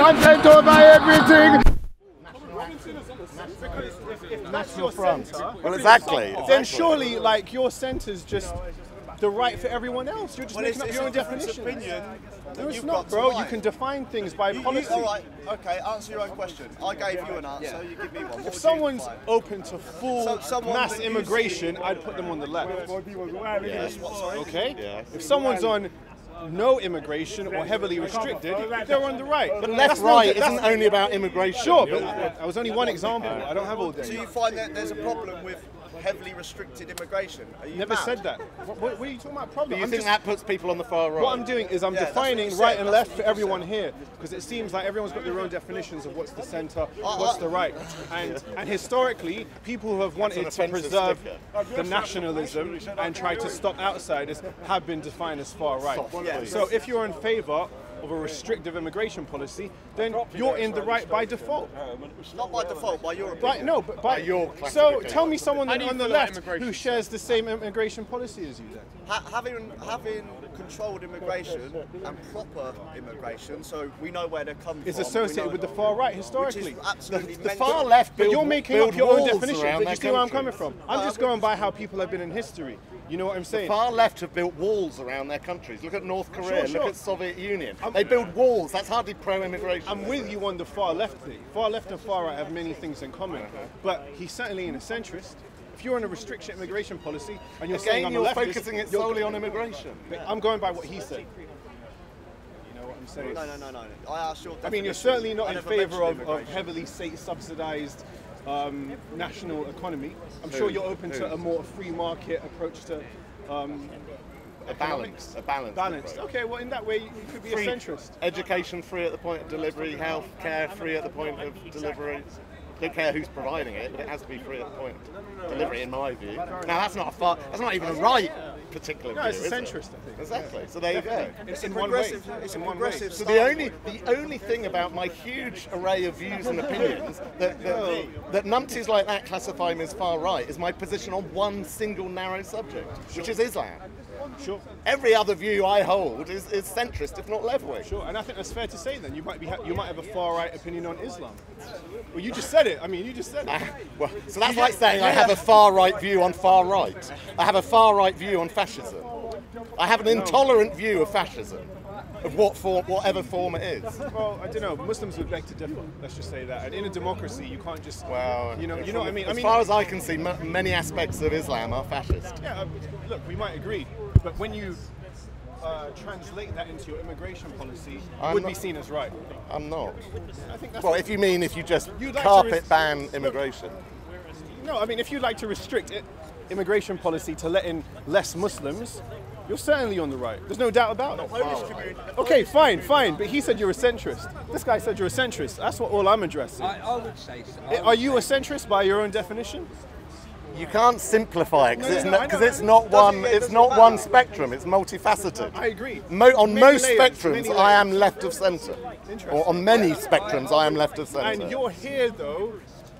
content over everything. If that's your centre, well, exactly. then surely, like, your centre's just the right for everyone else. You're just making up your own definition. No, it's not, bro. You can define things by policy. All right, okay, answer your own question. I gave you an answer, you give me one. If someone's open to full mass immigration, I'd put them on the left. Okay? Yeah. If someone's on no immigration or heavily restricted, they're on the right. But left-right isn't only about immigration. Sure, but that was only one example. I don't have all day. So you find that there's a problem with heavily restricted immigration? Never said that. What are you talking about problem? Do you think that puts people on the far right? What I'm doing is I'm defining right and left for everyone here, because it seems like everyone's got their own definitions of what's the centre, what's the right. And historically, people who have wanted to preserve the nationalism and try to stop outsiders have been defined as far right. So if you're in favour of a restrictive immigration policy, then you're in the right by default. Not by default, by your opinion. Right, no, but by your So tell me someone on the left who shares the same immigration policy as you then. Having controlled immigration and proper immigration, so we know where they're coming from. Is associated with the far right historically. The far left but you're making up your own definition. But you see where I'm coming from? I'm just going by how people have been in history. You know what I'm saying? The far left have built walls around their countries. Look at North Korea, look at Soviet Union. They build walls, that's hardly pro-immigration. I'm with you on the far left thing. Far left and far right have many things in common. But he's certainly a centrist. If you're on a restriction immigration policy and you're saying I'm a leftist, focusing it solely on immigration. I'm going by what he said. You know what I'm saying? No. I asked your definition. I mean, you're certainly not in favour of heavily state-subsidised national economy. I'm sure you're open to a more free market approach to a balanced approach. Okay, well in that way you could be a centrist. Education free at the point of delivery, health care free at the point of delivery. Don't care who's providing it, but it has to be free at the point of delivery, in my view. Now that's not even a right particular view. No, it's a centrist, I think. Exactly. So there you go. It's in one way. It's in one way. So the only thing about my huge array of views and opinions that numpties like that classify me as far right is my position on one single narrow subject, which is Islam. Sure. Every other view I hold is centrist, if not left-wing. Sure, and I think that's fair to say. Then you might have a far-right opinion on Islam. Well, you just said it. I mean, you just said it. Well, so that's like saying I have a far-right view on far right. I have a far-right view on fascism. I have an intolerant view of fascism, of whatever form it is. Well, I don't know. Muslims would beg to differ. Let's just say that. And in a democracy, you can't just. Well, you know what I mean. As far as I can see, many aspects of Islam are fascist. Yeah. Look, we might agree, but when you translate that into your immigration policy, it would be seen as right. I'm not. I think that's well, if you just carpet ban immigration. No, I mean, if you'd like to restrict immigration policy to let in less Muslims, you're certainly on the right. There's no doubt about it. Okay, fine. But he said you're a centrist. This guy said you're a centrist. That's all I'm addressing. I would say so. Are you a centrist by your own definition? You can't simplite it because it's not one spectrum. It's multifaceted. I agree. On most spectrums, I am left of centre. Or on many spectrums, I am left of centre. And you're here though,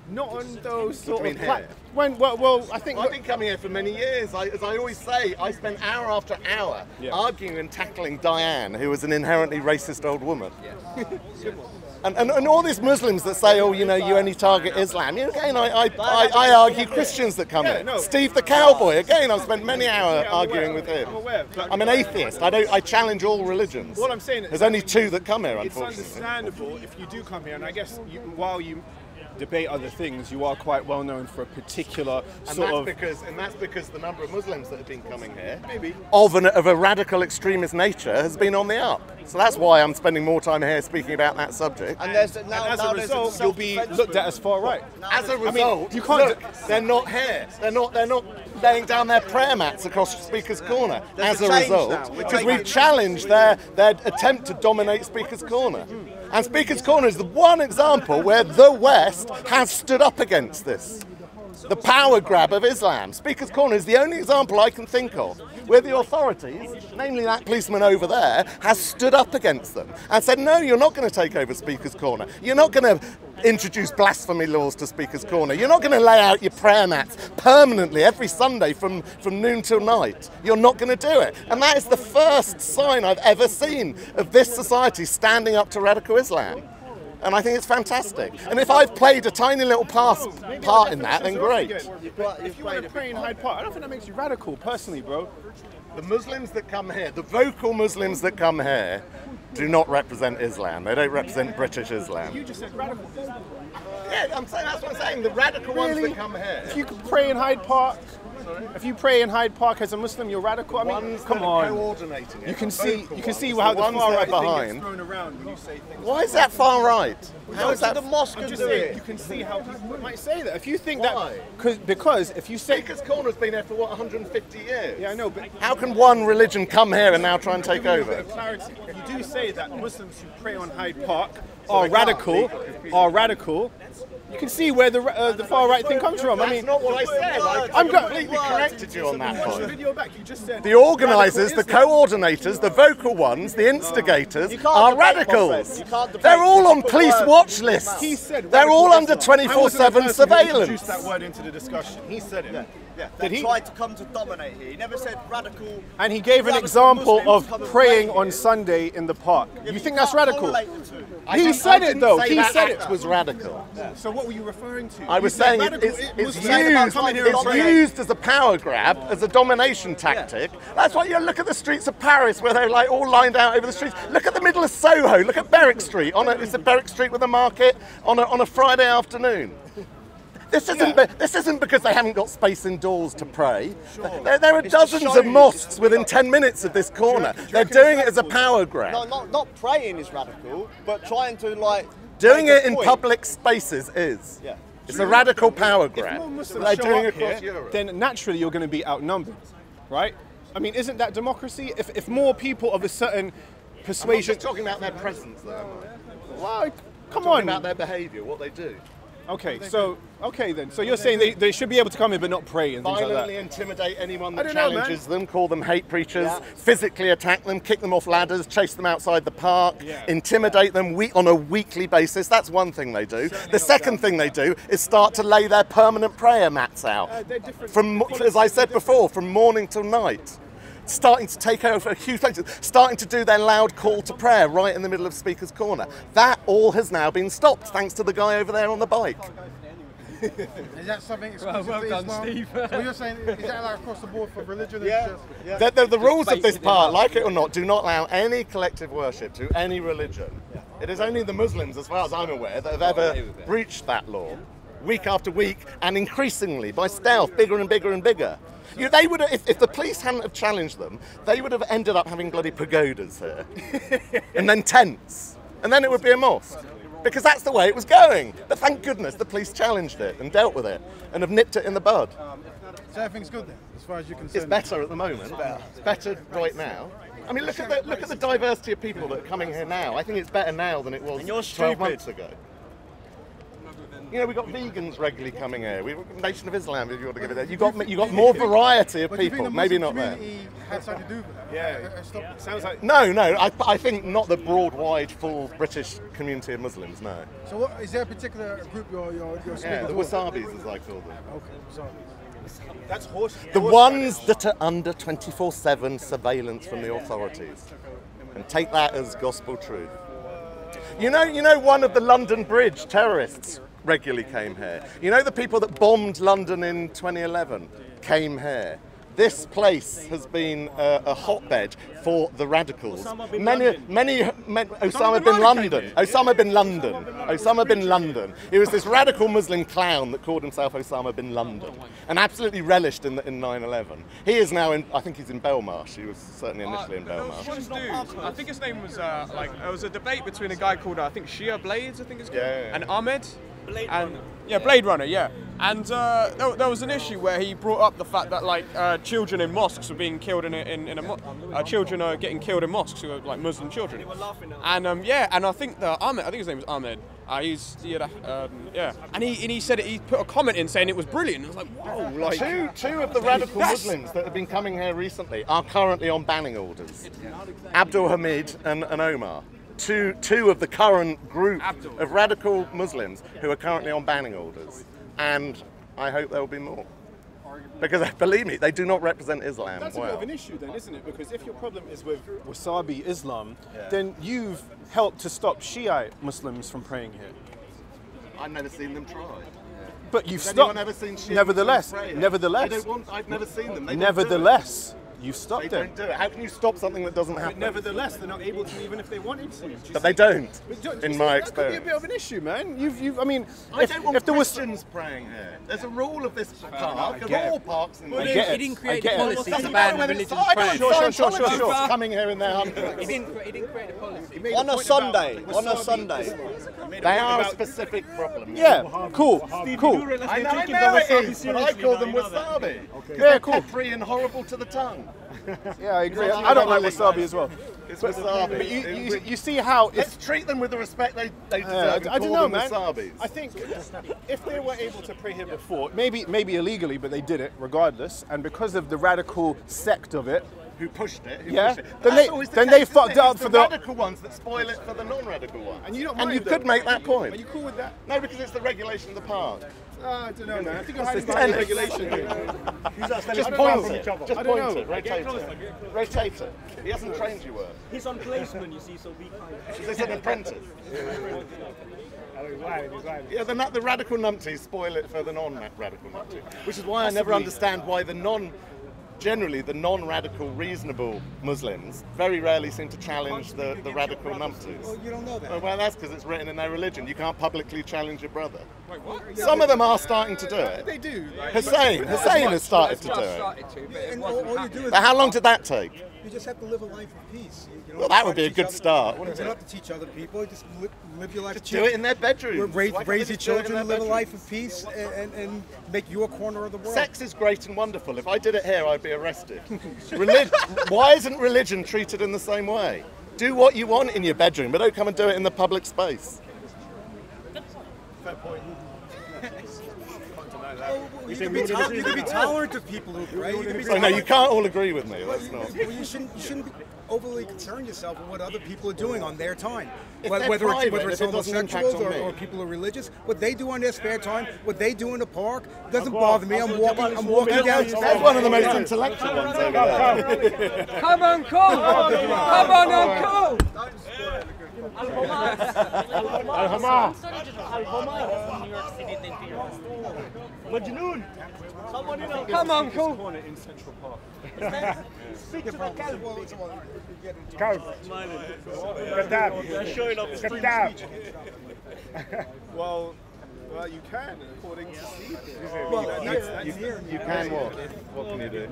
not on those sort of. Here? Well, I think I've been coming here for many years. As I always say, I spent hour after hour arguing and tackling Diane, who was an inherently racist old woman. Good one. And all these Muslims that say, oh, you only target Islam. Again, I argue Christians that come here. Steve the Cowboy, again, I've spent many hours arguing with him. I'm an atheist. I challenge all religions. What I'm saying is there's only two that come here, unfortunately. It's understandable if you do come here, and I guess while you debate other things, you are quite well known for a particular and that's because the number of Muslims that have been coming here, of a radical extremist nature, has been on the up. So that's why I'm spending more time here speaking about that subject. And as a result, you'll be looked at as far right. As a result, you can't. They're not here. They're not laying down their prayer mats across Speaker's Corner. As a result, because we've challenged their attempt to dominate Speaker's Corner. And Speaker's Corner is the one example where the West has stood up against this. The power grab of Islam. Speaker's Corner is the only example I can think of where the authorities, namely that policeman over there, has stood up against them and said, no, you're not going to take over Speaker's Corner. You're not going to introduce blasphemy laws to Speaker's Corner. You're not going to lay out your prayer mats permanently every Sunday from noon till night. You're not going to do it. And that is the first sign I've ever seen of this society standing up to radical Islam. And I think it's fantastic. And if I've played a tiny little part in that, then great. If you want to pray in Hyde Park, I don't think that makes you radical, personally, bro. The Muslims that come here, the vocal Muslims that come here, do not represent Islam. They don't represent British Islam. You just said radical. Yeah, I'm saying, that's what I'm saying. The radical ones that come here. If you could pray in Hyde Park, if you pray in Hyde Park as a Muslim, you're radical. I mean, come on. Coordinating it. You can see how the far right thing gets thrown around when you say things. Why is that far right? How is that the mosque I'm do just saying, it? you can see how people might say that. If you think Why? that, because if you say, Speaker's Corner's been here for what, 150 years? yeah, I know, but How can one religion come here and now try and take give me a bit over? of clarity. You do say that Muslims who pray on Hyde Park are radical. You can see where the far right thing comes from. I mean, That's not what I said. I completely corrected you on that watch the point. video back. You just said The organisers, the coordinators, the vocal ones, the instigators can't are debate radicals. Buffett. You can't debate. They're all on Just put police words watch in his lists. mouth. He said They're all under radical Islam. I wasn't the 24/7 person who surveillance. introduced that word into the discussion. He said it. Yeah, Did they he? tried to come to dominate here. He never said radical. And he gave an radical example Muslims of come and praying pray on here. Sunday in the park. Yeah, You but think that's can't radical? correlate the two. He said it though. He said it it. was radical. So what were you referring to? I was You said saying radical it's saying about used, coming here and it's praying. used as a power grab, as a domination tactic. That's why you look at the streets of Paris where they're like all lined out over the streets. Look at the middle of Soho. Look at Berwick Street. It's a Berwick Street with a market on a Friday afternoon. This isn't because they haven't got space indoors to pray. There are dozens of mosques within 10 minutes of this corner. They're doing it as a power grab. No, not praying is radical, but trying to like. Doing make a it in point. public spaces is. Yeah. It's a radical power If grab. more Muslims They're show doing up across here, Europe. then naturally you're going to be outnumbered, right? I mean, isn't that democracy? If more people of a certain I'm not persuasion, just talking about their presence, though. Am I? well, come Talking on. about their behaviour, what they do. Okay then. So you're saying they should be able to come in but not pray and things like Violently that. intimidate anyone I that don't know, challenges them, call them hate preachers, physically attack them, kick them off ladders, chase them outside the park, intimidate them on a weekly basis. That's one thing they do. The second thing they do is start to lay their permanent prayer mats out. They're different. From, as I said before, from morning till night. Starting to take over huge places, starting to do their loud call to prayer right in the middle of Speaker's Corner. That all has now been stopped thanks to the guy over there on the bike. Is that something exclusive to done, Islam? Steve. So you're saying, is that like across the board for religion? Yeah. The rules of this part, like it or not, do not allow any collective worship to any religion. It is only the Muslims, as far as I'm aware, that have ever breached that law, week after week, and increasingly by stealth, bigger and bigger and bigger. They would have, if the police hadn't have challenged them, they would have ended up having bloody pagodas here, and then tents, and then it would be a mosque. Because that's the way it was going. But thank goodness the police challenged it and dealt with it and have nipped it in the bud. So everything's good then, as far as you're concerned? It's better at the moment. It's better right now. I mean, look at the diversity of people that are coming here now. I think it's better now than it was And you're 12 stupid. months ago. You know, we've got vegans regularly coming here. We've got Nation of Islam, if you want to give it that. You got more variety of But do you people. think the Maybe Muslim not there. community had something to do with that? Yeah. Sounds like No, I think not the broad, wide, full British community of Muslims, no. So what, is there a particular group you're speaking Yeah, the towards? wasabis, as I call them. Okay, sorry. that's horse. The ones that are under 24/7 surveillance from the authorities. And take that as gospel truth. You know one of the London Bridge terrorists regularly came here. You know the people that bombed London in 2011 came here. This place has been a hotbed for the radicals. Osama bin Laden. He was this radical Muslim clown that called himself Osama bin Laden and absolutely relished in 9/11. He is now in, I think he's in Belmarsh. He was certainly initially in Belmarsh. One dude, I think his name was there was a debate between a guy called I think Shia Blades, I think it's called, Yeah. and Ahmed. Blade Runner, yeah. And there was an issue where he brought up the fact that like children in mosques were being killed children are getting killed in mosques who are like Muslim children. And and I think I think his name was Ahmed. And he said he put a comment in saying it was brilliant. I was like, whoa, like Two of the radical Muslims that have been coming here recently are currently on banning orders. Abdul Hamid and Omar. Two of the current group of radical Muslims who are currently on banning orders. And I hope there will be more. Because believe me, they do not represent Islam That's a well. bit of an issue then, isn't it? Because if your problem is with Wasabi Islam, then you've helped to stop Shiite Muslims from praying here. I've never seen them try. But you've Has stopped. anyone ever seen Shiite Nevertheless, Muslims pray here? nevertheless, They don't want, I've never seen them. They nevertheless, you've don't stopped do it. They them. don't do it. How can you stop something that doesn't But happen? nevertheless, they're not able to, even if they wanted to. But they don't, But in my that could be a experience. bit of an issue, man. I mean, I don't want if there was, Christians praying here. There's a rule of this park, of get all it. parks in the I world. get He it. didn't I create the get it. policy to Doesn't ban matter whether it's religious prayers. Sure. coming here in their hundreds. He didn't create the policy. On a Sunday, They are a specific problem. Yeah, cool. I know it is, but I call them wasabi. Yeah, cool. Peppery and horrible to the tongue. Yeah, I agree. I don't like wasabi as well. It's wasabi. But you see how Let's treat them with the respect they deserve. I don't know, man. Wasabis. I think if they were able to pray here before, maybe illegally, but they did it regardless, and because of the radical sect of it, Who pushed it? Yeah. Then Then they fucked up for the the radical ones that spoil it for the non-radical ones. and you don't And mind you could though. make that point. Are you cool with that? No, because it's the regulation of the park. I don't know, man. I think you're It's hiding behind the tennis. regulation. Just point it. Just I don't point know. it. Rotate it. Rotate it. He hasn't trained you well. He's on placement, you see, so be kind. He's an apprentice. Yeah, the radical numpties spoil it for the non-radical numpties. Which is why I never understand why generally the non-radical, reasonable Muslims very rarely seem to challenge the radical numpties. Well, you don't know that. Well, that's because it's written in their religion. You can't publicly challenge your brother. Some of them are starting to do it. They do. Hussein has started to do it. And all you do is But how long did that take? you just have to live a life of peace. You know, Well, that would be a teach good other- start, wouldn't You don't it? have to teach other people. Just live your life. Just do it in their bedrooms. Raise, Why can't raise they your just do it in children, their live a life bedrooms? of peace, and make your corner of the world. Sex is great and wonderful. If I did it here, I'd be arrested. Why isn't religion treated in the same way? Do what you want in your bedroom, but don't come and do it in the public space. You can be tolerant of people who pray. You can be So no, you can't all agree with me. That's not. Well, you shouldn't be overly concern yourself with what other people are doing on their time. If Whether they're it's private, if it's it doesn't impact homosexuals on me. or people who are religious, what they do on their spare time, what they do in the park, doesn't bother me. I'm walking down. That's one of the most intellectual ones over there. Come on, Cole! Come on, Uncle! Majnoon! Someone in Come on, Cole! Corner in Central Park. Speak to the calm. Showing off his Well, you can, according to Steve. You can what? What can you do?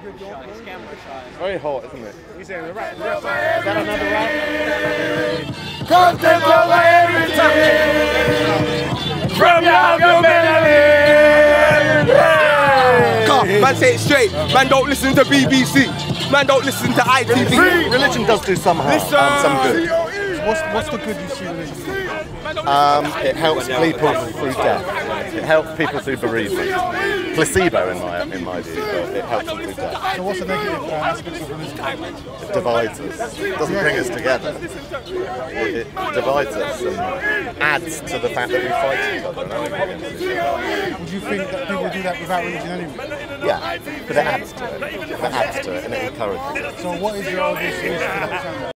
It's very hot, isn't it? Is that another rap? Content over everything from your Man, say it straight. Man, don't listen to BBC. Man, don't listen to ITV. Religion does do some harm, some good. What's the good you see religion? It helps people through death. It helps people through bereavement. Placebo, in my view, but it helps them through death. So what's the negative aspects of religion? It divides us. It doesn't bring us together. It divides us and adds to the fact that we fight each other. And only against each other. Would you think that people do that without religion anyway? Yeah, but it adds to it. It adds to it and it encourages it. So what is your obvious solution to that challenge?